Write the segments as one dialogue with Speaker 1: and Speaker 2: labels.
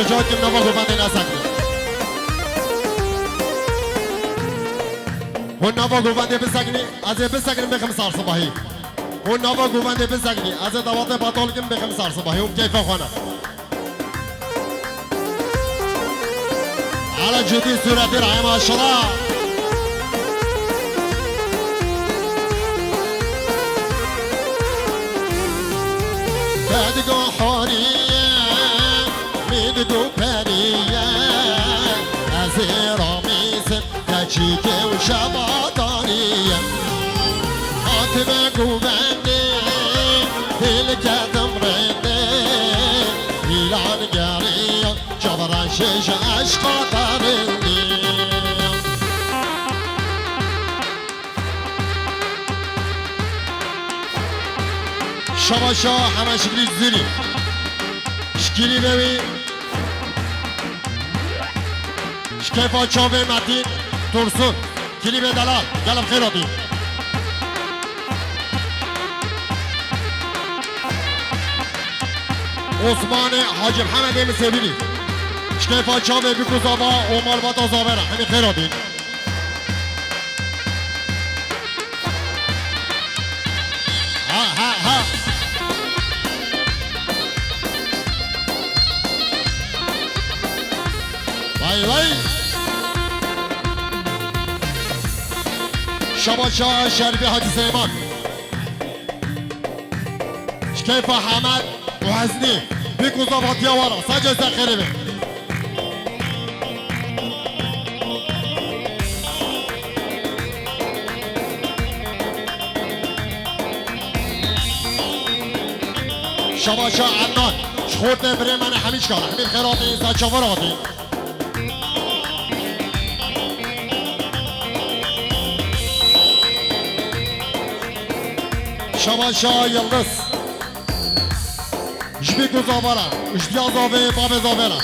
Speaker 1: جات كم نبغى بندي نسكني هون نبغى بندي بسكني از بسكني بخمسة صباحي هون نبغى بندي بسكني از دوات بطل كم بخمسة صباحي هم كيف خانه على جدي سورة درعي ما شاء الله بدقو حورية ميدقو برية أزيرا ميسن تجيك وشباطانية خاتمة قوباني تلك تمرني إلان قارية جبران شيش عشقا طارني شباشا همه شکلی زیری شکلی ببین شکیفا چاوه متین ترسون کلی به دلال گلم خیر آدی عثمان حاجی محمد مسیبیلی شکیفا چاوه بکوزاوا عمر باتا زاوره همین خیر آدی ها ها ها وای وای شباشا شریفی حاجی سلیمان شکیف حمد وحزنی بیکوزا فاتیا وارا سجا زخیری بی شباشا عدنان شخورت بری من همیش کاره همین خیراتی سچاور آتی شباشا یلدز جبی گزاوارا جبی آزاوه باب زاوره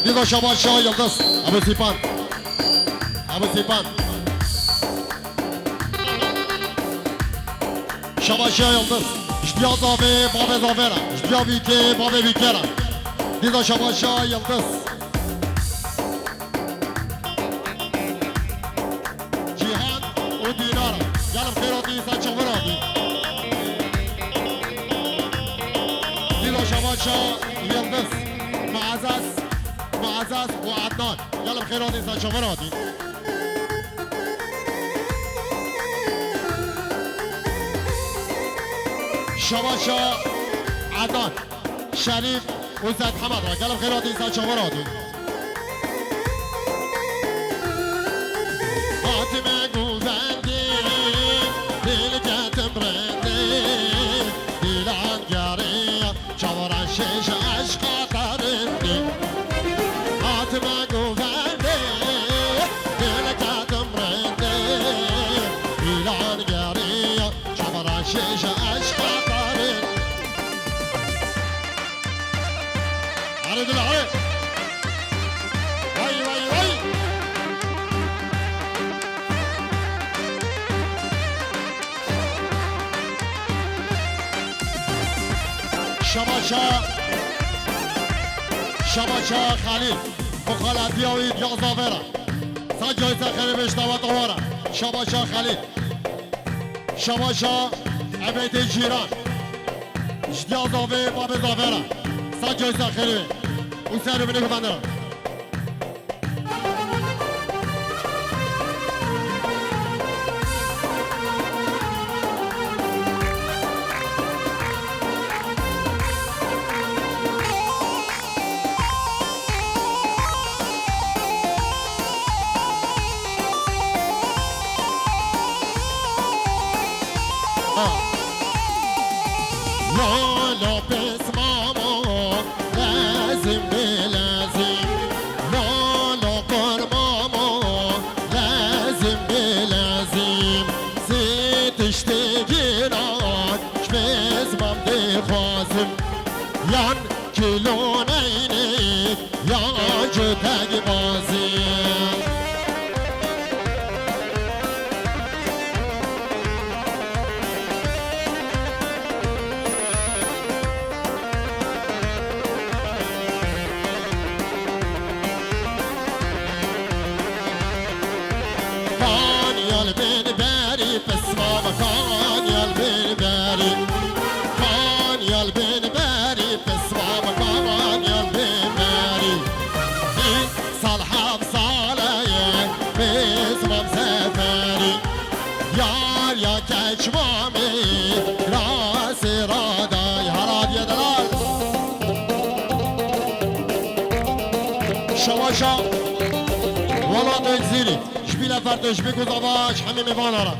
Speaker 1: دیگه شباشا یلدز ابو سیپان شباشا یلدز جبی آزاوه باب زاوره جبی آویکه باب ویکره دیگه شباشا یلدز جیهان و دینارا گلم خیراتی سچاور آدی شباشا يلدز معزز وعدنان يلا بخير هادي ساشوفر هادي شباشا عدنان شريف وزاد حمد يلا بخير هادي ساشوفر هادي فاطمة قوزندي دلك تمرندي دلان جارية شورا شيش عشقا قرندي فاطمة قوزندي دلك تمرندي دلان جارية شورا شيش عشقا قرندي علي دل علي وي وي وي شباشا خلیل مخالطی هایید یا زاوره سجای سخری بشتوات آواره شباشا خلیل شباشا عبید جیران اشتیا زاوه باب زاوره سجای سخری اون سر بینه که بندرم لا بس ماما لازم بلازم لا قر ماما لازم بلازم زيت اشتقينات شبز ممدي خوازم يان كيلون عينيك يا جتاق بازم یار یا کچمامی راس رادای هراد یه دلال شواشا والا دوی زیری شبیل فردش بگوز آواش همه میوان آرم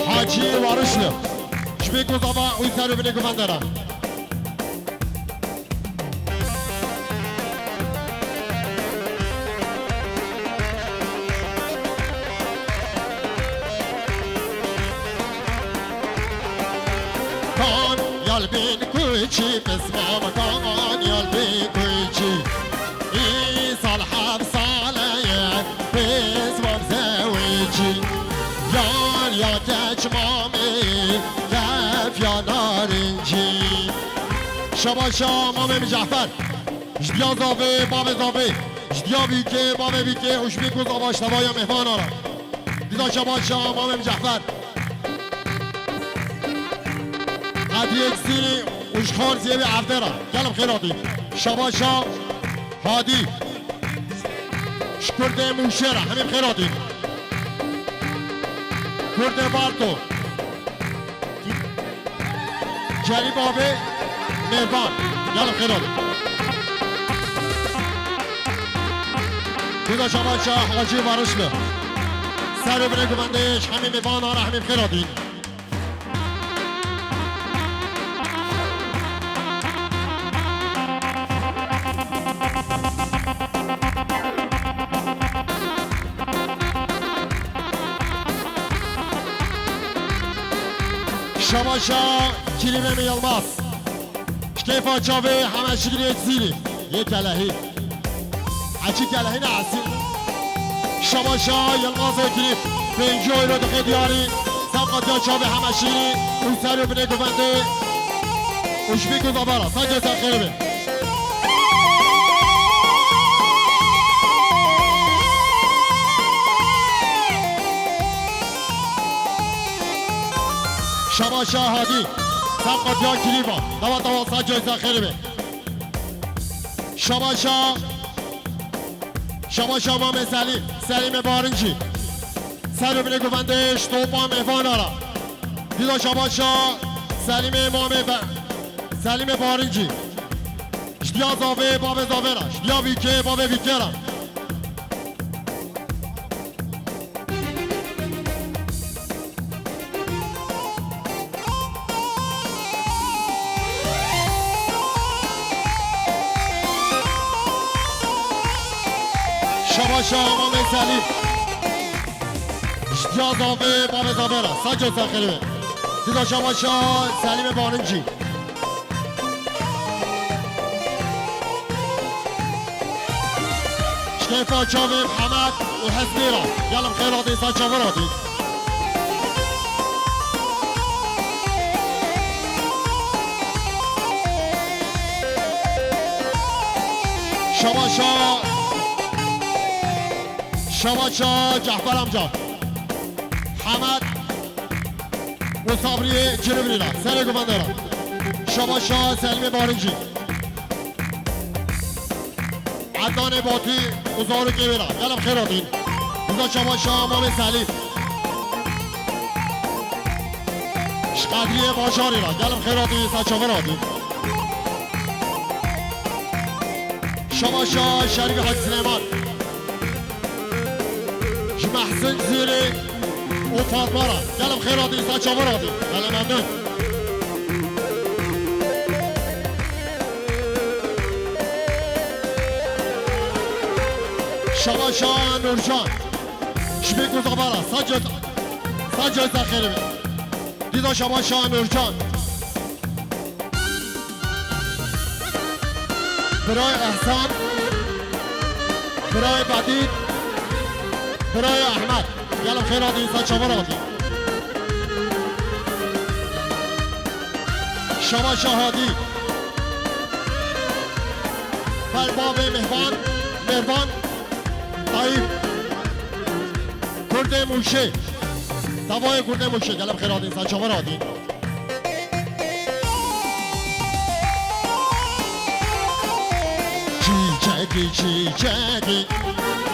Speaker 1: حاجی وارشلو شبیل آوا اوی سر بینه گفن دارم کان یال بین کوچی پسما مکان یال بین کوچی ای سال هفت ساله پسما زویچی یار یا کچمامی کف یا نارنجی شباشا مامه جعفر اشبیا زاوه باب زاوه اشبیا بیکه باب بیکه اشبی کز آواش نوایا مهمان آرم دیدا شباشا مامه جعفر هدیه اکسیری اشخار زیبی عبده را گلم خیر آدی شباشا هادی شکرده موشه را همین خیر آدی کرده بارتو جری بابه مهربان گلم خیر آدی دیدا شباشا حاجی وارشلو سر بره گمندش همین مهمان آره همین خیر آدی شباشا کلیمه می یلماز شکیفا چاوه همه شکلی اکسیری یک کلهی اچی کلهی نعسی شباشا یلماز کلیف پنجوی رو دخی دیاری سبقاتی چاوه همه شیری اون سر رو بینه گفنده اشبی کن دابارا سنجه سر خیلی بین شباشا هادی سبقات یا کلیبا دوا دوا سجای زخیره بی شباشا مام سلیم بارنجی سر رو بینه گفندش توپا مهوان آرا دیدا شباشا سلیم بارنجی اشتیا زاوه باب زاوه را اشتیا ویکه باب ویکه را شباشا امام سلیم اشتیا زاوه باب زاوه را سجا سخیره دیدا شباشا سلیم بارنجی شکیفا چاوه محمد و حزبی را یالم خیراتی سجا وراتی شباشا جعفر امجا حمد و صبری جنوبی را سر گفنده را شباشا سلیم بارنجی عدان باتی و زارو گوی را یلم خیراتین دیدا شباشا امام سلیم شقدری باشاری را یلم خیراتی سچاوه راتین شباشا شریف حاج سلیمان محسن زیری و فاطمه را گلم خیراتی سچاوه راتی گلم ممنون شباشا نورجان شبیک و زغبارا سجای زخیری بید دیدا شباشا نورجان برای احسان برای بدید برای احمد گلم خیراتی سچاوه راتی شباشا هادی فلباب مهربان طایب کرده موشه دوای کرده موشه گلم خیراتی سچاوه راتی چیچکی چیچکی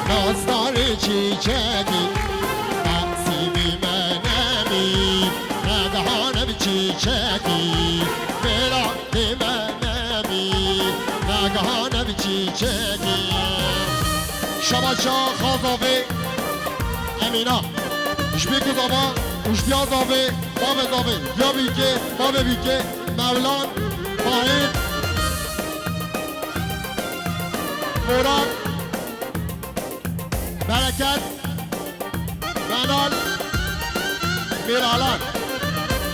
Speaker 1: نازدار چیچکی نقصیبی منمی ندهانم چیچکی برادی منمی نگهانم چیچکی شباشا خازاوی امینا اش بیگو زابا اش بیا زاوی باب زاوی بیا بیگه باب بیگه مولان واحد مراد برکت منال میرالان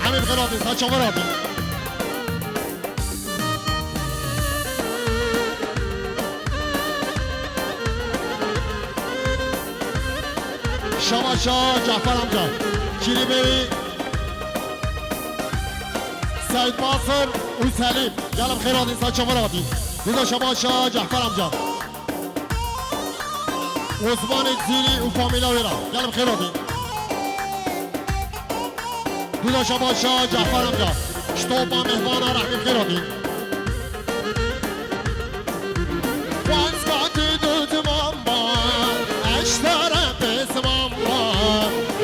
Speaker 1: همین خیراتی سچا مرادی شماشا جعفر امجا کیری بری سعید باصر و سلیم گلم خیراتی سچا مرادی دیگه شماشا جعفر امجا عثمان زیری و فامیلا ویرا گلم خیراتی دیگه شماشا جعفر امجا شتوبا مهوانا رحمی خیراتی وانسکاتی دوت مامبا اشتره پس مامبا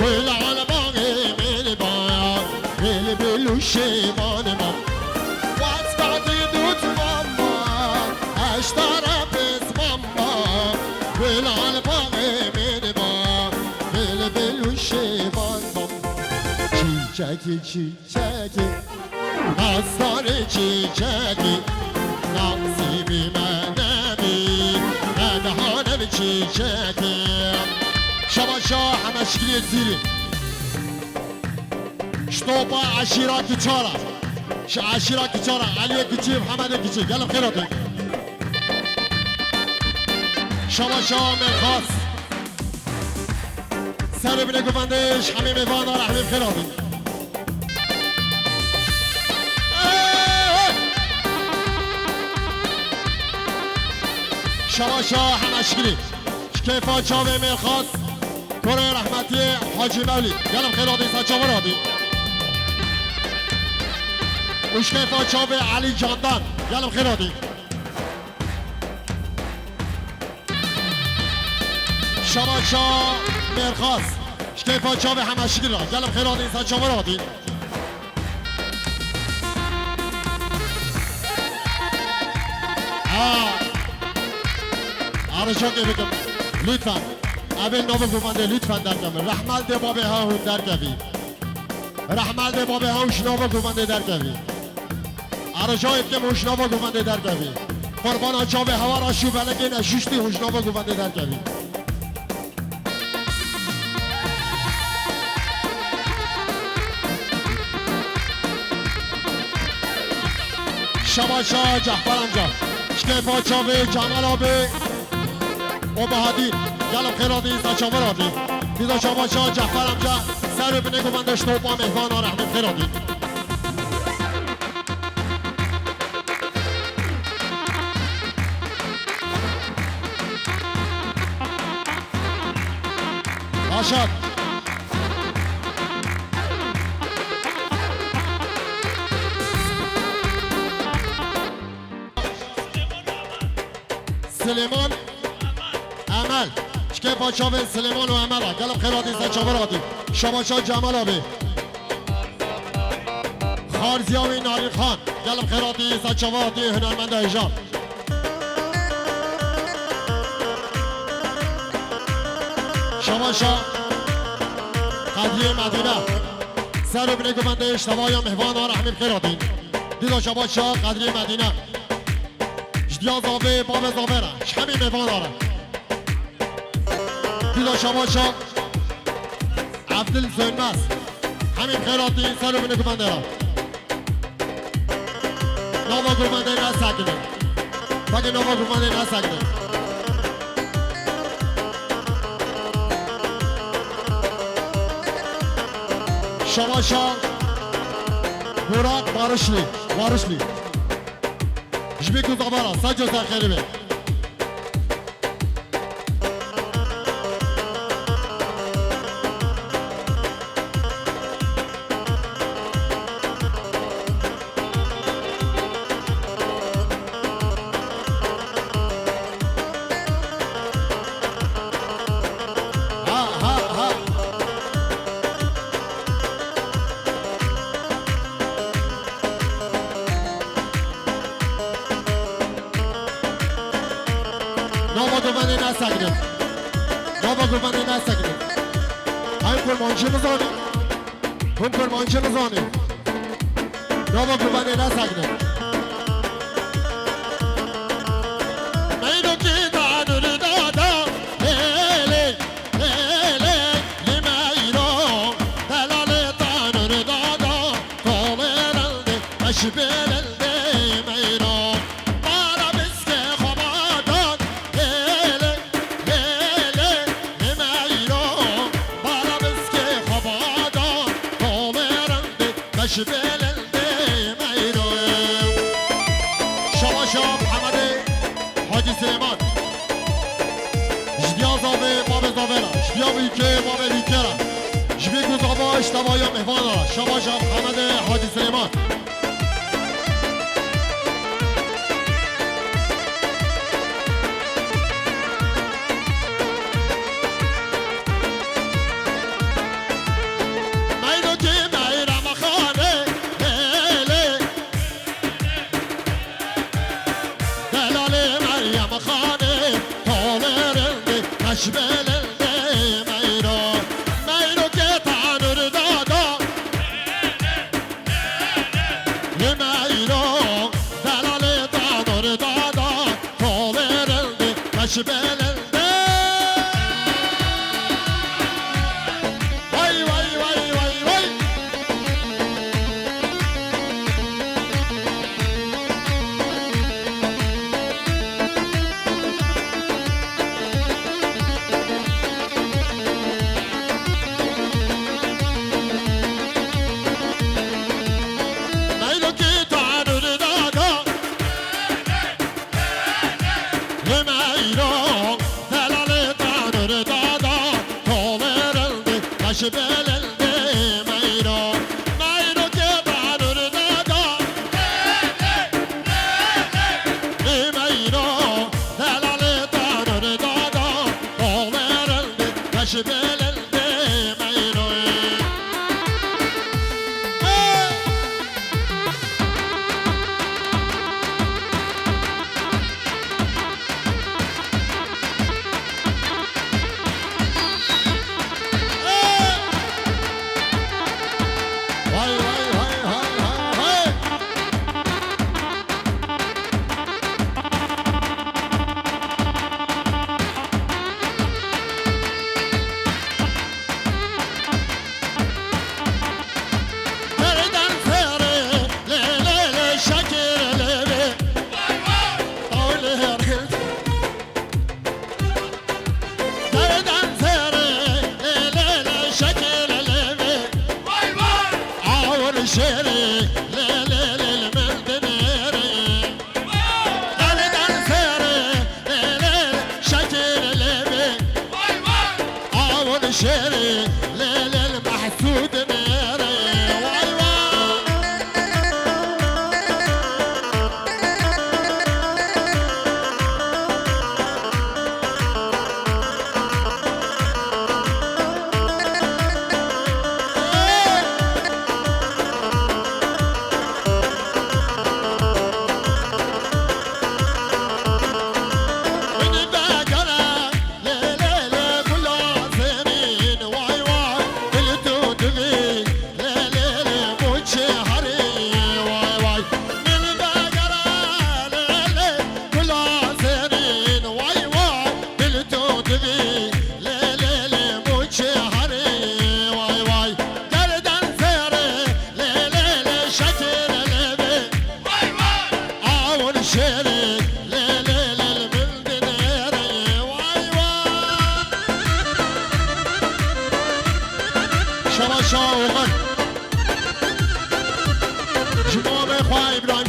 Speaker 1: کل علمانه میلی بایا میلی بلوشی مانما وانسکاتی دوت مامبا اشتره پس مامبا کل علمانه میلی بایا میلی بلوشی مانما چیچکی چیچکی نازدار چیچکی نقصیبی منمی ندهانم چیچکی شباشا همشکلی زیری شتوبا عشیراتی چارا عشیراتی چارا علی کچی محمد کچی گلم خیراتی شباشا مرخاص سر بینه گفندش همه میوانا رحمیم خیراتی شباشا همشکلی شکیفا چاوه مرخاص کره رحمتی حاجی مولی گلم خیراتی سچا مرادی و شکیفا چاوه علی جاندان گلم خیراتی شباشا مرخاص شکیفا چاوه همشکلی را گلم خیراتی سچا مرادی آرشان که بگم لطفا اول نوو گفنده لطفا در کمی رحمل ده بابه ها هون در کمی رحمل ده بابه ها هوش نوو گفنده در کمی آرشان که هوش نوو گفنده در کمی قربان ها چاوه هوا را شو بلگه نشوشتی هوش نوو گفنده در کمی شباشا جعفر امجا شکیفا چاوه جمال آبه و بهادی گلم خیراتی سچا مرادی دیدا شباشا جعفر امجا سر بینه گفندش توبا مهوانا رحمیم خیراتی باشد سلیمان عمل شکیفا چاوه سلیمان و عمل گلم خیراتی سچا مرادی شباشا جمال آبی خارزیاوی ناری خان گلم خیراتی سچا مرادی هنرمند هجاب شباشا قدیه مدینه سر بینه گفنده اشتباهی مهوان ها رحمیم خیراتی دیدا شباشا قدیه مدینه جدیا زاوه باب زاوه را همین مهوان ها را دیدا شباشا عبدال زنمس همین خیراتی سر بینه گفنده را نوا گفنده نسکنه بگه نوا گفنده نسکنه شباشا براق وارشلی جبی کزابارا سجو سرخیری بی قربانی نسگرد بابا قربانی نسگرد این کرمانچه نزانی اون کرمانچه نزانی بابا قربانی نسگرد اشتباهی مهمان شما شب حمد حاجی سلیمان میدو که میرم خانه دلال مریم خانه تالرنده تشبلنده میرو که تانور دادا میرو دلال تانور دادا تالرنده تشبلنده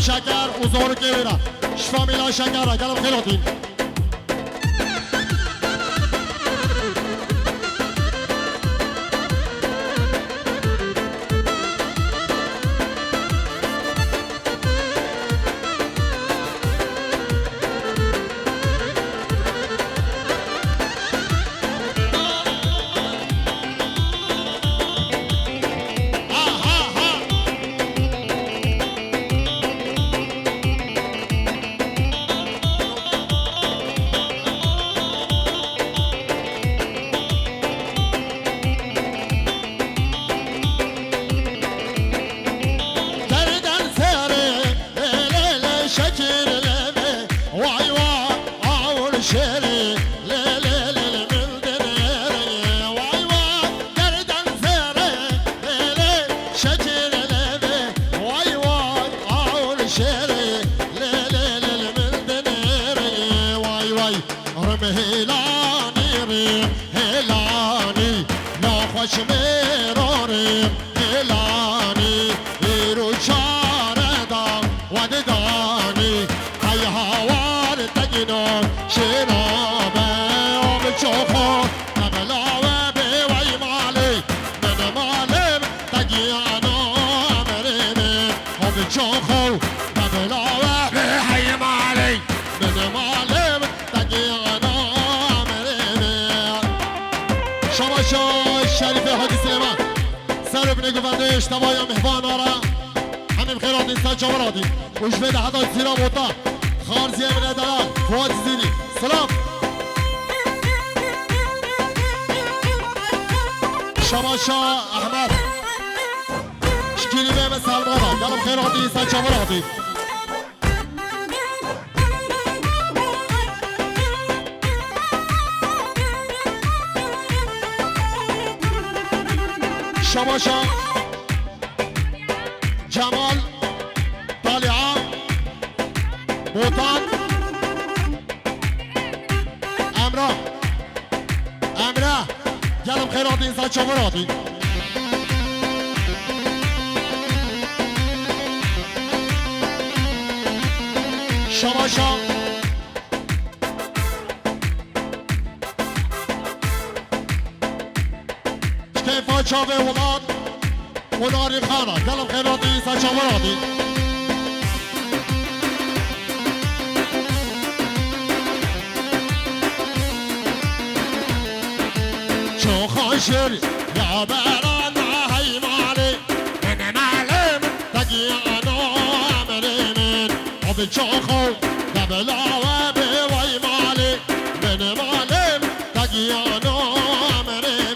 Speaker 1: شکر اوزار که بیره شفا میلا شکر را گلم خیلاتین هلانی ریم هلانی ناخوش میراریم هلانی ایرو چاره دا و ددانی های هوار تگینو شرابه آب چوخو نبلاوه بیوی مالی من مالیم تگیانو امرینه آب چوخو نبلاوه بیوی مالی من مالیم تگیانو امرینه شما شریف حاجی سلیمان سر ابن گوونده اشتباه مهبان آره همین خیرات نیستن جوارادی وش بده حدا زیرا موتا خارزی ابن دلال فواد زیدی سلام شما شاه احمد شکیلی بهم سلمانه گلم خیرات نیستن جوارادی شما شاه جمال طالعه بوطان امره گلم خیرات انسان چاوراتی شما شاه شکیفا چاوه ولاد ولاری خانه گلم خیرات انسان چاوراتی شو خاشر يا برانا هاي مالي من معلم تقيانو امرين وبتشوخو قبل عوابي واي مالي من معلم تقيانو امرين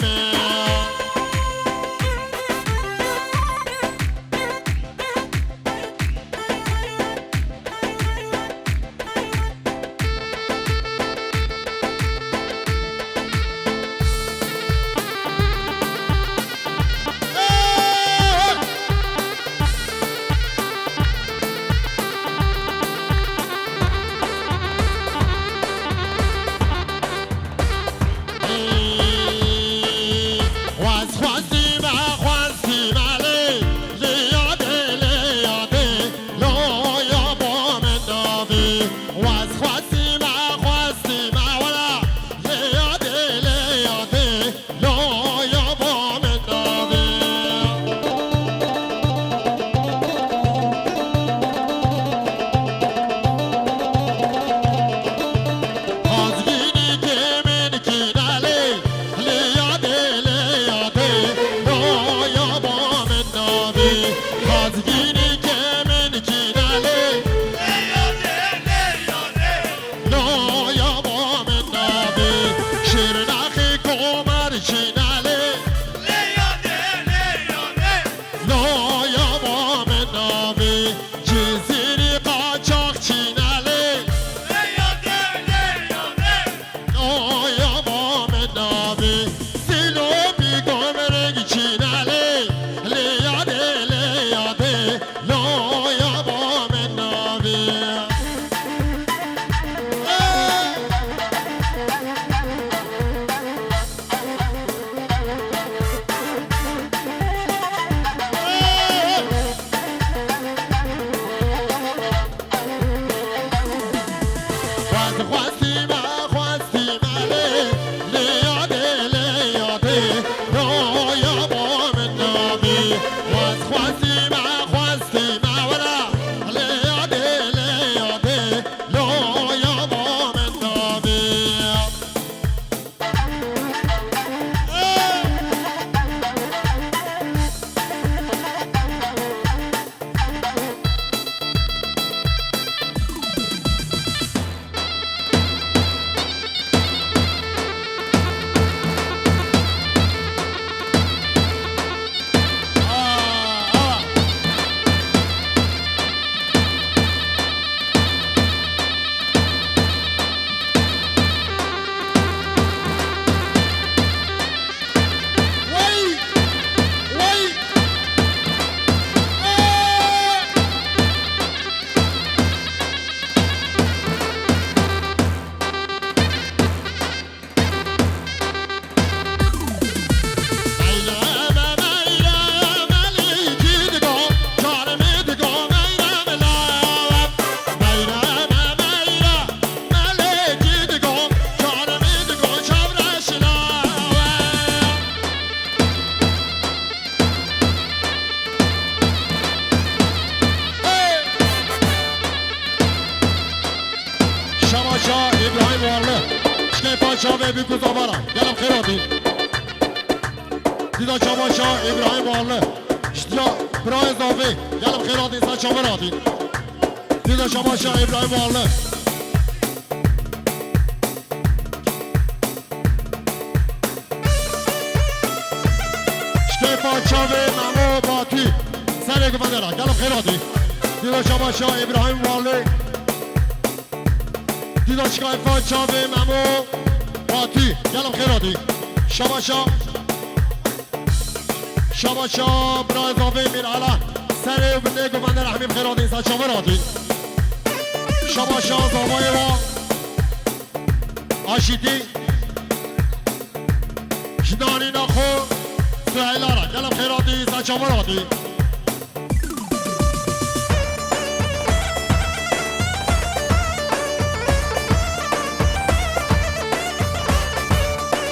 Speaker 1: بيكو زبرة قلب خيراتي ديدا شباشا إبراهيم والله اشتيا براي زافي قلب خيراتي سا شبراتي ديدا شباشا إبراهيم والله اشتيفا شابي مامو باتي سرق فندرة قلب خيراتي ديدا شباشا إبراهيم والله ديدا شكايفا شابي مامو باتي قلب خيراتي شباشا شباشا برای زاوی میر علا سر و بنده گفنده رحمیم خیراتین سا شبراتین شباشا زاوی و آشیتی جدانی نخو سهیلارا گلم خیراتی سا شبراتین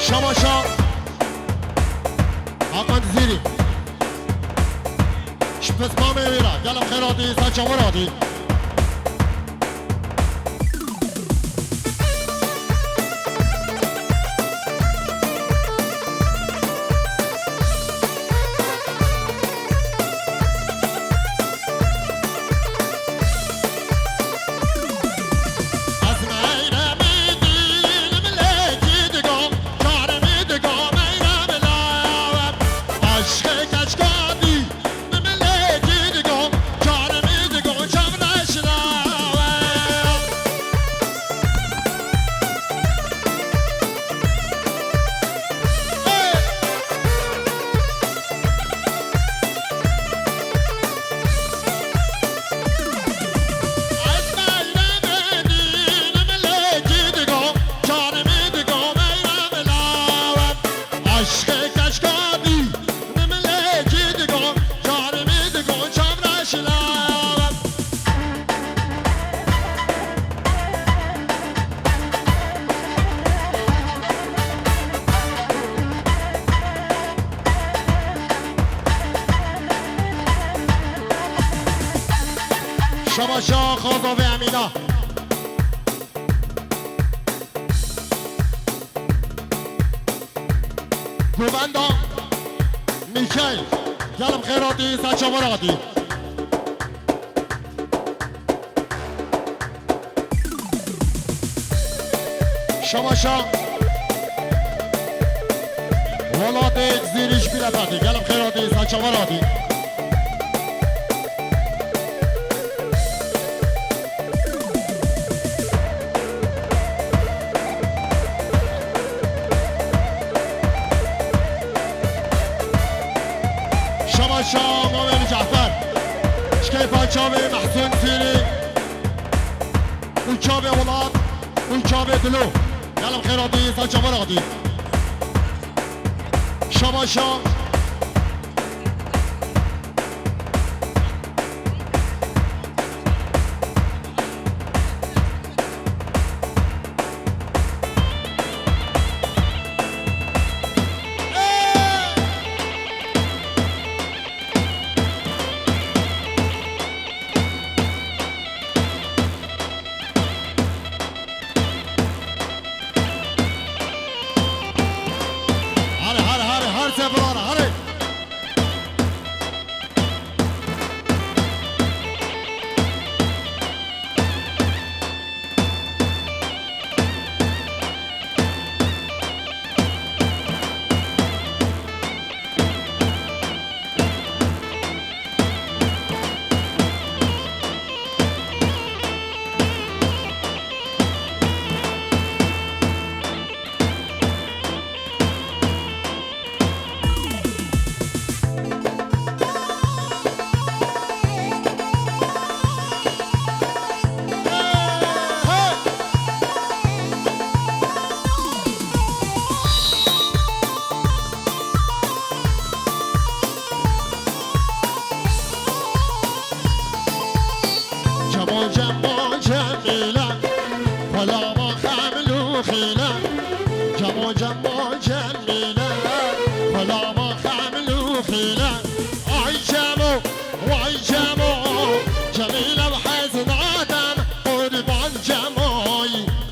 Speaker 1: شباشا حقا زیری بس ما میمیره گلم خیراتی سا چمراتی شباشا خازاوی امینا گووندا میکیل گلم خیراتی سا چمراتی شباشا ولاد زیریش بیلفتی گلم خیراتی سا چمراتی شباشا مومن جعفر شكيفا شابي محسن سيري وشابي ولاد وشابي دلو يلا خيراتي سا شبراتي شباشا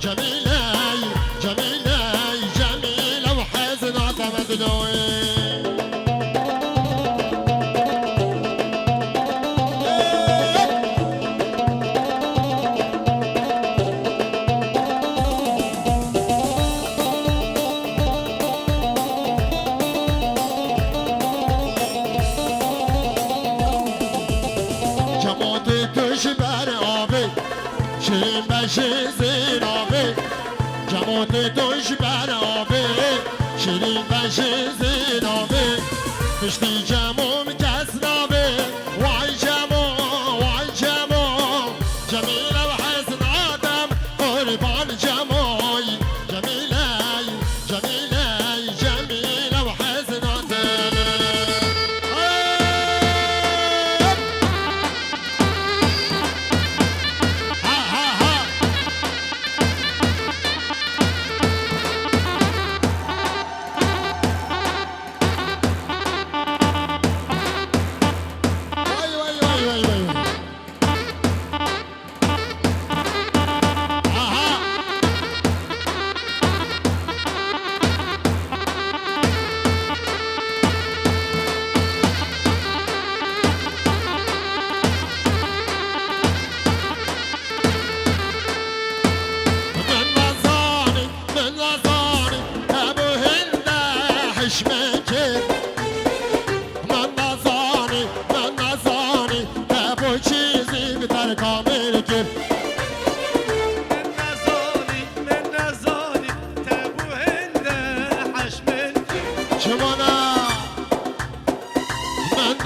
Speaker 1: جميلة خرابه شیرین بشی زینابه پشتی جموم کس نابه وای جموم وای جموم جمیله و حسن آدم قربان جموی جمیله جمیله جمیله و حسن آدم ها ها ها وای وای وای وای وای آها من نزانی ابو هند حشمکه من نزانی ابو چیزی بتر کامل که
Speaker 2: من نزانی تبو هند حشمنجي
Speaker 1: شمانا من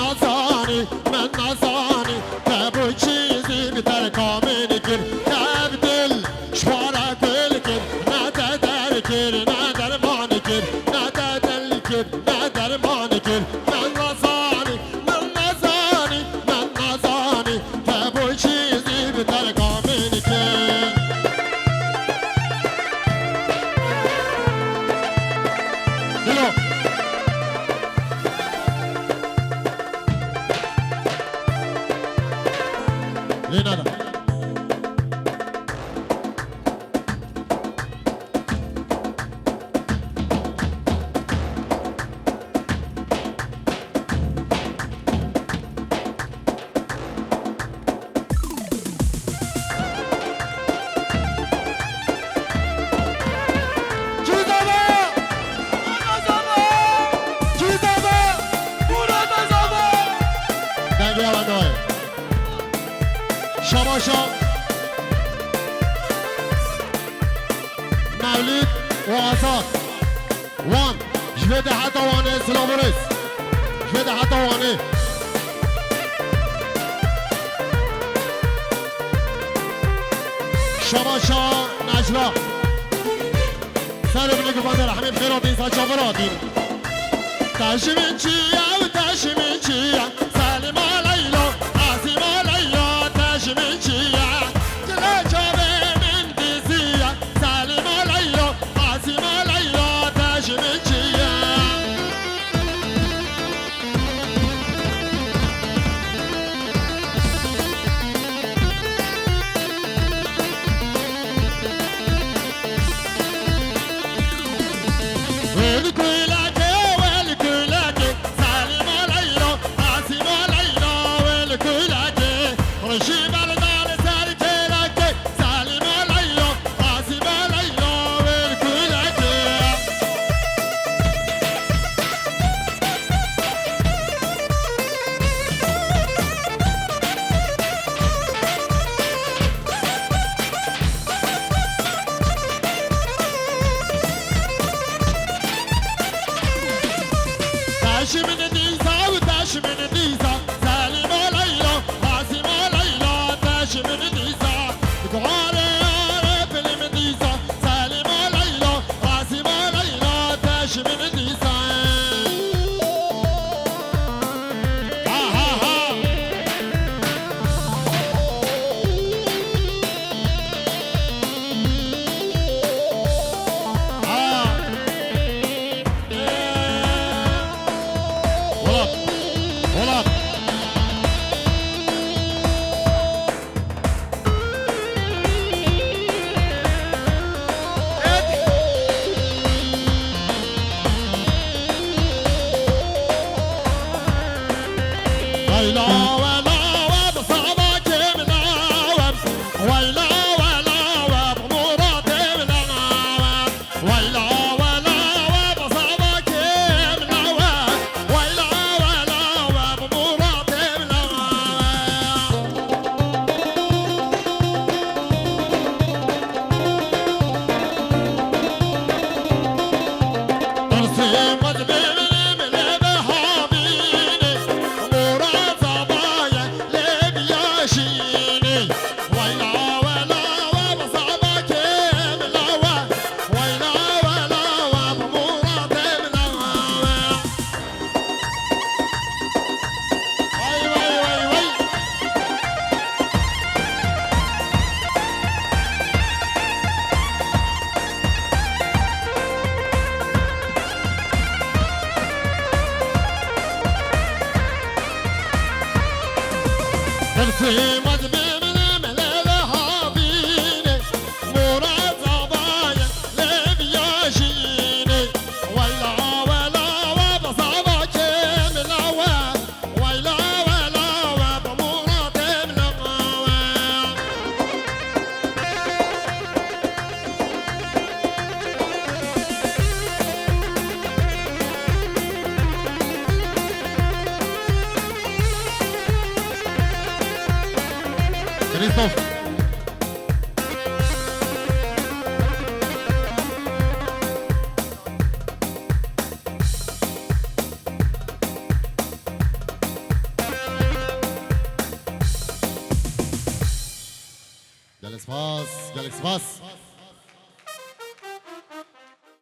Speaker 1: نزانی ابو چیزی بتر کامل که تبدیل شوارا کل که ندادر کر ندرمان کر ندادل کر ندرمان کر من نزانی ابو چیزی بتر کامل که Dilo. Lenada. Cüzdana! Cüzdana! Denge yalandoy. Şamaşa. Mevlid ve Azat. One. Jvede hatta vane selamınız. Jvede hatta vane. Şamaşa Necla. Sen öbürüne güvende rahmet khairatın saçaveratın. Taşımın çiğya ve taşımın çiğya. Salima Leyla, Asima Leyla, taşımın çiğya. Cile çabemin diziya. Salima Leyla, Asima Leyla, taşımın çiğya. Veli kuylake, Salima Leyla, Asima Leyla, veli kuylake. Reşim el-dal serkelake, Salima Leyla, Asima Leyla, veli kuylake. Taşımın diza ve taşımın diza. Salima Leyla, Asima Leyla, taşımın diza. Kuhane yâre film diza. Salima Leyla, Asima Leyla, taşımın diza. Ha ha ha. Ha. سيمد بمن ملالها بيني مراد زبايا لبياجيني ويلا ولا وبصابا كاملا ويلا ولا وبمراد ملغوا كريستوف جالس باص